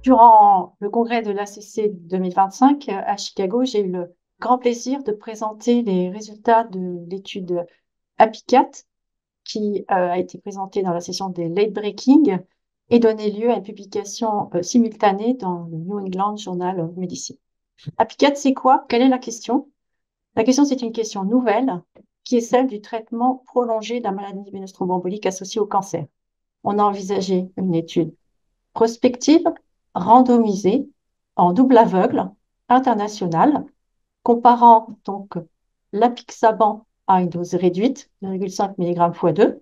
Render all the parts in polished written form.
Durant le congrès de l'ACC 2025 à Chicago, j'ai eu le grand plaisir de présenter les résultats de l'étude APICAT qui a été présentée dans la session des late breaking et donné lieu à une publication simultanée dans le New England Journal of Medicine. APICAT, c'est quoi? Quelle est la question? La question, c'est une question nouvelle qui est celle du traitement prolongé de la maladie veineuse thromboembolique associée au cancer. On a envisagé une étude prospective, randomisée, en double aveugle, internationale, comparant donc l'apixaban à une dose réduite, 2,5 mg x 2,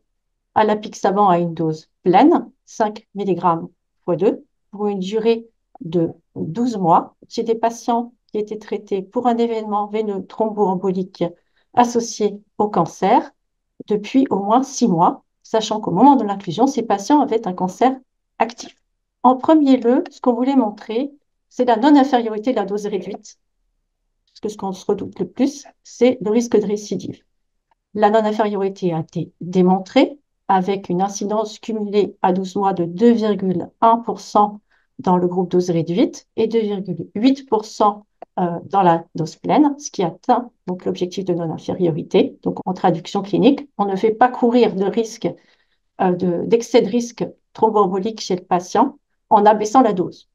à l'apixaban à une dose pleine, 5 mg x 2, pour une durée de 12 mois, chez des patients qui étaient traités pour un événement veineux thromboembolique associé au cancer depuis au moins 6 mois, sachant qu'au moment de l'inclusion, ces patients avaient un cancer actif. En premier lieu, ce qu'on voulait montrer, c'est la non-infériorité de la dose réduite, parce que ce qu'on se redoute le plus, c'est le risque de récidive. La non-infériorité a été démontrée avec une incidence cumulée à 12 mois de 2,1% dans le groupe dose réduite et 2,8% dans la dose pleine, ce qui atteint donc l'objectif de non-infériorité. Donc, en traduction clinique, on ne fait pas courir de risque d'excès de risque thromboembolique chez le patient en abaissant la dose.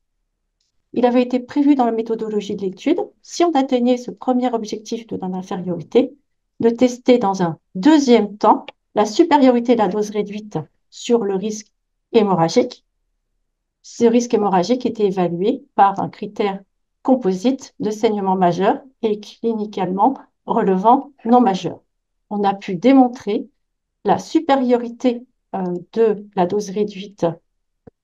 Il avait été prévu dans la méthodologie de l'étude, si on atteignait ce premier objectif de non-infériorité, de tester dans un deuxième temps la supériorité de la dose réduite sur le risque hémorragique. Ce risque hémorragique était évalué par un critère composite de saignement majeur et cliniquement relevant non majeur. On a pu démontrer la supériorité de la dose réduite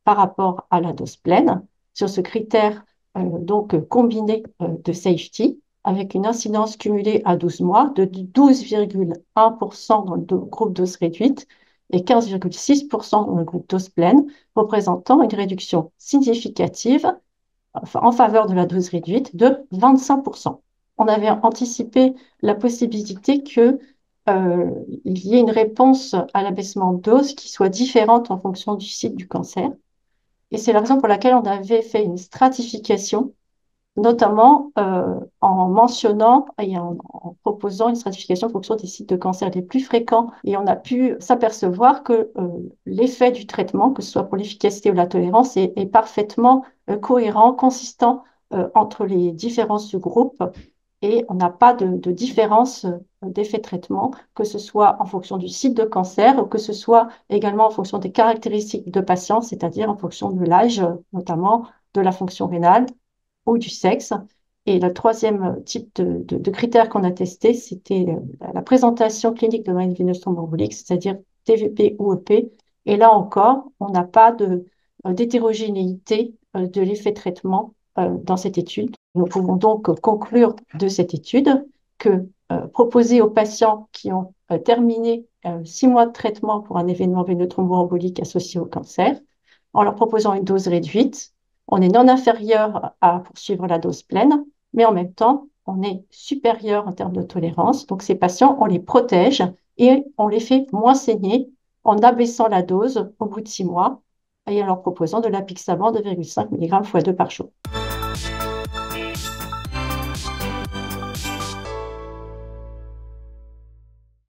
par rapport à la dose pleine sur ce critère donc combiné de safety avec une incidence cumulée à 12 mois de 12,1% dans le groupe dose réduite et 15,6% dans le groupe dose pleine, représentant une réduction significative en faveur de la dose réduite de 25%. On avait anticipé la possibilité que il y ait une réponse à l'abaissement de dose qui soit différente en fonction du site du cancer. Et c'est la raison pour laquelle on avait fait une stratification, notamment en mentionnant et en proposant une stratification en fonction des sites de cancer les plus fréquents. Et on a pu s'apercevoir que l'effet du traitement, que ce soit pour l'efficacité ou la tolérance, est parfaitement cohérent, consistant entre les différents sous-groupes. Et on n'a pas de différence d'effet de traitement, que ce soit en fonction du site de cancer ou que ce soit également en fonction des caractéristiques de patients, c'est-à-dire en fonction de l'âge, notamment de la fonction rénale ou du sexe. Et le troisième type de critère qu'on a testé, c'était la présentation clinique de maladie veineuse thromboembolique, c'est-à-dire TVP ou EP. Et là encore, on n'a pas d'hétérogénéité de l'effet de traitement dans cette étude. Nous pouvons donc conclure de cette étude que proposer aux patients qui ont terminé 6 mois de traitement pour un événement veineux thromboembolique associé au cancer, en leur proposant une dose réduite, on est non inférieur à poursuivre la dose pleine, mais en même temps, on est supérieur en termes de tolérance. Donc, ces patients, on les protège et on les fait moins saigner en abaissant la dose au bout de 6 mois et en leur proposant de l'apixaban de 2,5 mg x 2 par jour.